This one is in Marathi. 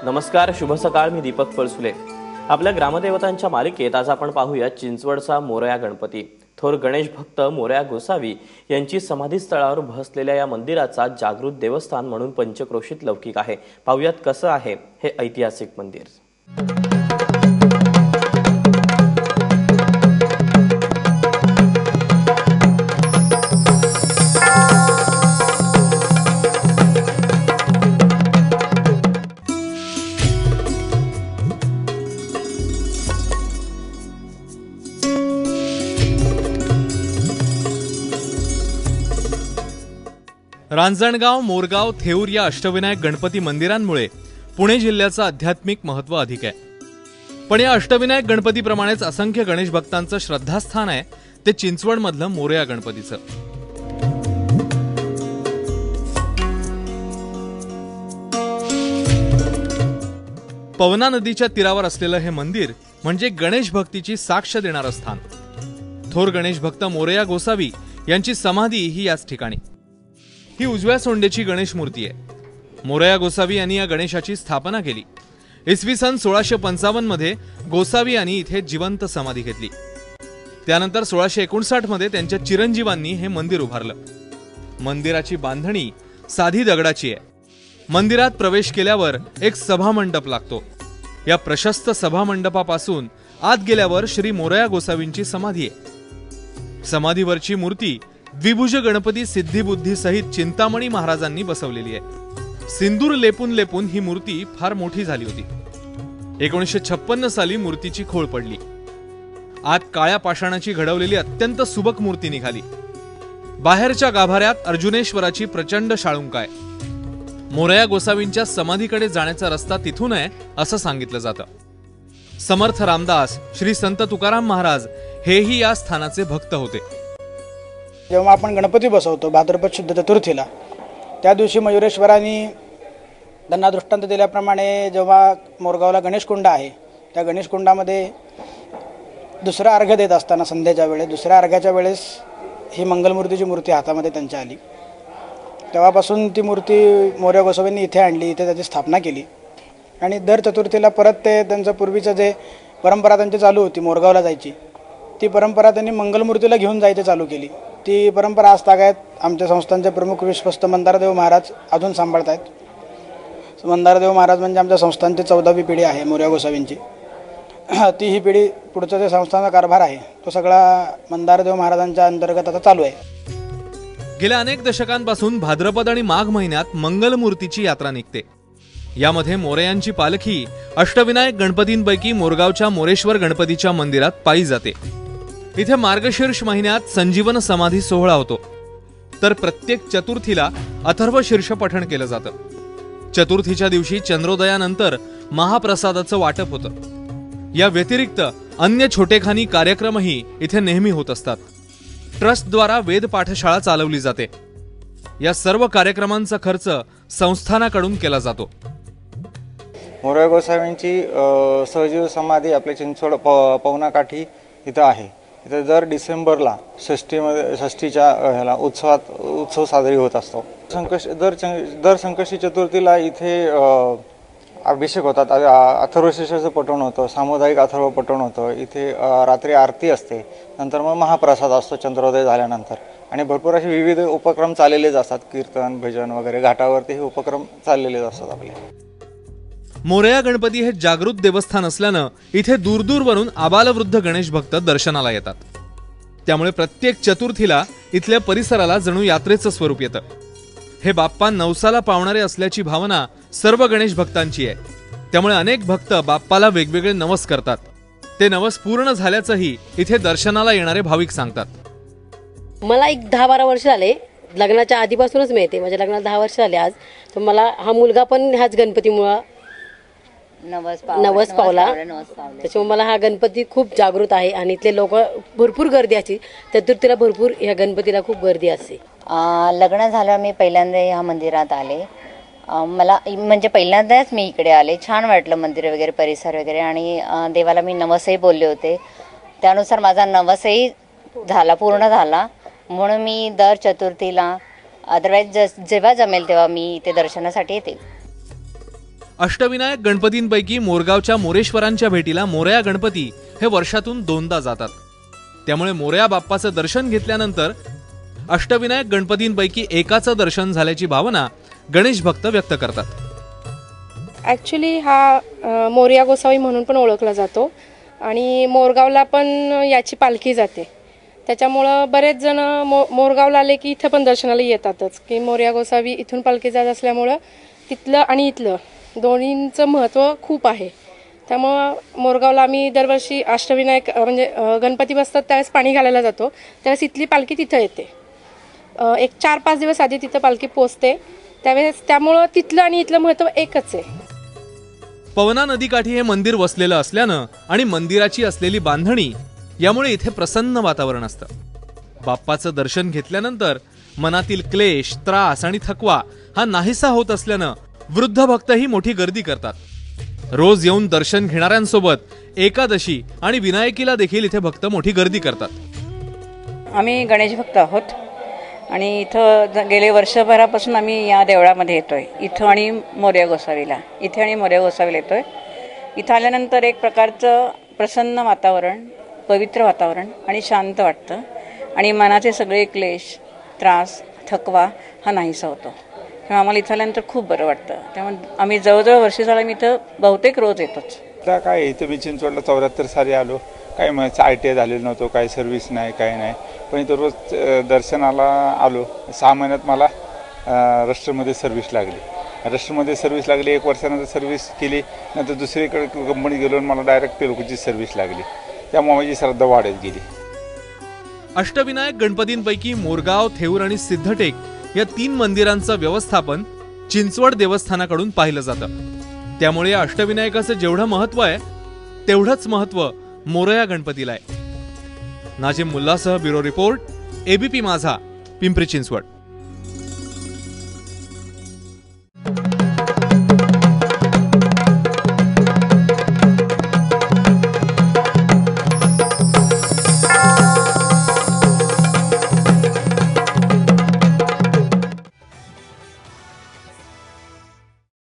नमस्कार, शुभ सकाळ. मी दीपक पळसुले. आपल्या ग्रामदेवतांच्या मालिकेत आज आपण पाहूया चिंचवडचा मोरया गणपती. थोर गणेश भक्त मोरया गोसावी यांची समाधीस्थळावर बसलेल्या या मंदिराचा जागृत देवस्थान म्हणून पंचक्रोशीत लौकिक आहे. पाहूयात कसं आहे हे ऐतिहासिक मंदिर. रांजणगाव, मोरगाव, थेऊर या अष्टविनायक गणपती मंदिरांमुळे पुणे जिल्ह्याचं आध्यात्मिक महत्त्व अधिक आहे. पण या अष्टविनायक गणपतीप्रमाणेच असंख्य गणेश भक्तांचं श्रद्धास्थान आहे ते चिंचवडमधलं मोरया गणपतीचं. पवना नदीच्या तीरावर असलेलं हे मंदिर म्हणजे गणेश भक्तीची साक्ष देणारं स्थान. थोर गणेश भक्त मोरया गोसावी यांची समाधी ही याच ठिकाणी. ही उजव्या सोंडेची गणेश मूर्ती आहे. मोरया गोसावी यांनी या गणेशाची स्थापना केली. इसवी सन 1655 मध्ये गोसावी यांनी इथे जिवंत समाधी घेतली. त्यानंतर 1659 मध्ये त्यांच्या चिरंजीवांनी हे मंदिर उभारलं. मंदिराची बांधणी साधी दगडाची आहे. मंदिरात प्रवेश केल्यावर एक सभामंडप लागतो. या प्रशस्त सभामंडपापासून आत गेल्यावर श्री मोरया गोसावींची समाधी आहे. समाधीवरची मूर्ती द्विभुज गणपती सिद्धिबुद्धी सहित चिंतामणी महाराजांनी बसवलेली आहे. सिंदूर लेपून लेपून ही मूर्ती फार मोठी झाली होती. 1956 साली मूर्तीची खोळ पडली. आत काळ्या पाषाणाची घडवलेली अत्यंत सुबक मूर्ती निघाली. बाहेरच्या गाभाऱ्यात अर्जुनेश्वराची प्रचंड शाळुंक आहे. मोरया गोसावींच्या समाधीकडे जाण्याचा रस्ता तिथून आहे असं सांगितलं जातं. समर्थ रामदास, श्री संत तुकाराम महाराज हेही या स्थानाचे भक्त होते. जेव्हा आपण गणपती बसवतो भाद्रपद शुद्ध चतुर्थीला, त्या दिवशी मयुरेश्वरांनी त्यांना दृष्टांत दिल्याप्रमाणे जेव्हा मोरगावला गणेशकुंड आहे, त्या गणेशकुंडामध्ये दुसरा अर्घ्य देत असताना संध्याच्या वेळेस, दुसऱ्या अर्घ्याच्या वेळेस ही मंगलमूर्तीची मूर्ती हातामध्ये त्यांच्या आली. तेव्हापासून ती मूर्ती मोरया गोसावींनी इथे आणली, इथे त्याची स्थापना केली. आणि दर चतुर्थीला परत ते त्यांचं पूर्वीचं जे परंपरा त्यांची चालू होती मोरगावला जायची, ती परंपरा त्यांनी मंगलमूर्तीला घेऊन जायची चालू केली. ती परंपरा आज तागायत आमच्या संस्थांचे प्रमुख विश्वस्त मंदारदेव महाराज अजून सांभाळत आहेत. मंदारदेव महाराज म्हणजे आमच्या संस्थांची 14वी पिढी आहे मोरया गोसावींची. ती ही पिढी पुढचा जे संस्थांचा कारभार आहे तो सगळा मंदारदेव महाराजांच्या अंतर्गत आता चालू आहे. गेल्या अनेक दशकांपासून भाद्रपद आणि माघ महिन्यात मंगलमूर्तीची यात्रा निघते. यामध्ये मोरयांची पालखी अष्टविनायक गणपतींपैकी मोरगावच्या मोरेश्वर गणपतीच्या मंदिरात पायी जाते. इथे मार्गशीर्ष महिन्यात संजीवन समाधी सोहळा होतो. तर प्रत्येक चतुर्थीला अथर्व शीर्ष पठण केलं जातं. चतुर्थीच्या दिवशी चंद्रोदयानंतर महाप्रसादाचं वाटप होतं. या व्यतिरिक्त अन्य छोटेखानी कार्यक्रमही इथे नेहमी होत असतात. ट्रस्टद्वारा वेद पाठशाळा चालवली जाते. या सर्व कार्यक्रमांचा खर्च संस्थानाकडून केला जातो. मोरया गोसावींची सहजीव समाधी आपल्या चिंचवड पवना काठी इथं आहे. इथे दर डिसेंबरला षष्ठीच्या ह्याला उत्सव साजरी होत असतो. दर संकष्टी चतुर्थीला इथे अभिषेक होतात. अथर्वशीर्षाचं पठण होतं, सामुदायिक अथर्व पठण होतं. इथे रात्री आरती असते. नंतर मग महाप्रसाद असतो चंद्रोदय झाल्यानंतर. आणि भरपूर असे विविध उपक्रम चाललेलेच असतात. कीर्तन, भजन वगैरे घाटावरती हे उपक्रम चाललेलेच असतात आपले. मोरया गणपती हे जागृत देवस्थान असल्यानं इथे दूरदूरवरून आबालवृद्ध गणेश भक्त दर्शनाला येतात. त्यामुळे प्रत्येक चतुर्थीला इथल्या परिसराला जणू यात्रेचं स्वरूप येतं. हे बाप्पा नवसाला पावणारे असल्याची भावना सर्व गणेश भक्तांची आहे. त्यामुळे अनेक भक्त बाप्पाला वेगवेगळे नवस करतात. ते नवस पूर्ण झाल्याचंही इथे दर्शनाला येणारे भाविक सांगतात. मला एक 10-12 वर्ष झाले, लग्नाच्या आधीपासूनच मिळते. माझ्या लग्नाला 10 वर्ष झाले आज. तर मला हा मुलगा पण ह्याच गणपतीमुळे नवस पावला. त्याच्यामुळे मला हा गणपती खूप जागृत आहे. आणि इथले लोक भरपूर गर्दी असते. चतुर्थीला भरपूर ह्या गणपतीला खूप गर्दी असते. लग्न झालं मी पहिल्यांदा ह्या मंदिरात आले. मला म्हणजे पहिल्यांदाच मी इकडे आले. छान वाटलं मंदिर वगैरे, परिसर वगैरे. आणि देवाला मी नवसही बोलले होते. त्यानुसार माझा नवसही झाला, पूर्ण झाला. म्हणून मी दर चतुर्थीला, अदरवाईज जेव्हा जमेल तेव्हा मी इथे दर्शनासाठी येते. अष्टविनायक गणपतींपैकी मोरगावच्या मोरेश्वरांच्या भेटीला मोरया गणपती हे वर्षातून 2दा जातात. त्यामुळे मोरया बाप्पाचं दर्शन घेतल्यानंतर अष्टविनायक गणपतींपैकी एकाचं दर्शन झाल्याची भावना गणेश भक्त व्यक्त करतात. ॲक्च्युली हा मोरया गोसावी म्हणून पण ओळखला जातो आणि मोरगावला पण याची पालखी जाते. त्याच्यामुळं बरेच जण मोरगावला आले की इथं पण दर्शनाला येतातच, की मोरया गोसावी इथून पालखी जात असल्यामुळं तिथलं आणि इथलं दोन्हींचं महत्त्व खूप आहे. त्यामुळं मोरगावला आम्ही दरवर्षी अष्टविनायक म्हणजे गणपती बसतात त्यावेळेस पाणी घालायला जातो, त्यावेळेस इथली पालखी तिथं येते. एक 4-5 दिवस आधी तिथं पालखी पोचते त्यावेळेस, त्यामुळं तिथलं आणि इथलं महत्त्व एकच आहे. पवना नदीकाठी हे मंदिर वसलेलं असल्यानं आणि मंदिराची असलेली बांधणी यामुळे इथे प्रसन्न वातावरण असतं. बाप्पाचं दर्शन घेतल्यानंतर मनातील क्लेश, त्रास आणि थकवा हा नाहीसा होत असल्यानं वृद्ध भक्तही मोठी गर्दी करतात. रोज येऊन दर्शन घेणाऱ्यांसोबत एकादशी आणि विनायकीला देखील इथे भक्त मोठी गर्दी करतात. आम्ही गणेश भक्त आहोत आणि इथं गेले वर्षभरापासून आम्ही या देवळामध्ये येतोय. इथं आणि मोरया गोसावीला येतोय. इथं आल्यानंतर एक प्रकारचं प्रसन्न वातावरण, पवित्र वातावरण आणि शांत वाटतं आणि मनाचे सगळे क्लेश, त्रास, थकवा हा नाहीसा होतो. तेव्हा आम्हाला इथं आल्यानंतर खूप बरं वाटतं. त्यामुळे आम्ही जवळजवळ वर्ष झालं मी इथं बहुतेक रोज येतोच. आता काय इथं मी चिंचवडला 74 साली आलो. काही मग ITI झालेलं नव्हतं, काही सर्व्हिस नाही, काही नाही, पण इथं रोज दर्शनाला आलो. 6 महिन्यात मला राष्ट्रमध्ये सर्व्हिस लागली. 1 वर्षानंतर सर्व्हिस केली. नंतर दुसरीकडे कंपनी गेलो आणि मला डायरेक्ट तेलुगूची सर्व्हिस लागली. त्यामुळे माझी श्रद्धा वाढत गेली. अष्टविनायक गणपतींपैकी मोरगाव, थेऊर आणि सिद्धटेक या 3 मंदिरांचं व्यवस्थापन चिंचवड देवस्थानाकडून पाहिलं जातं. त्यामुळे या अष्टविनायकाचं जेवढं महत्व आहे तेवढंच महत्व मोरया गणपतीला आहे. नाजिम मुल्लासह ब्युरो रिपोर्ट, ABP माझा, पिंपरी चिंचवड.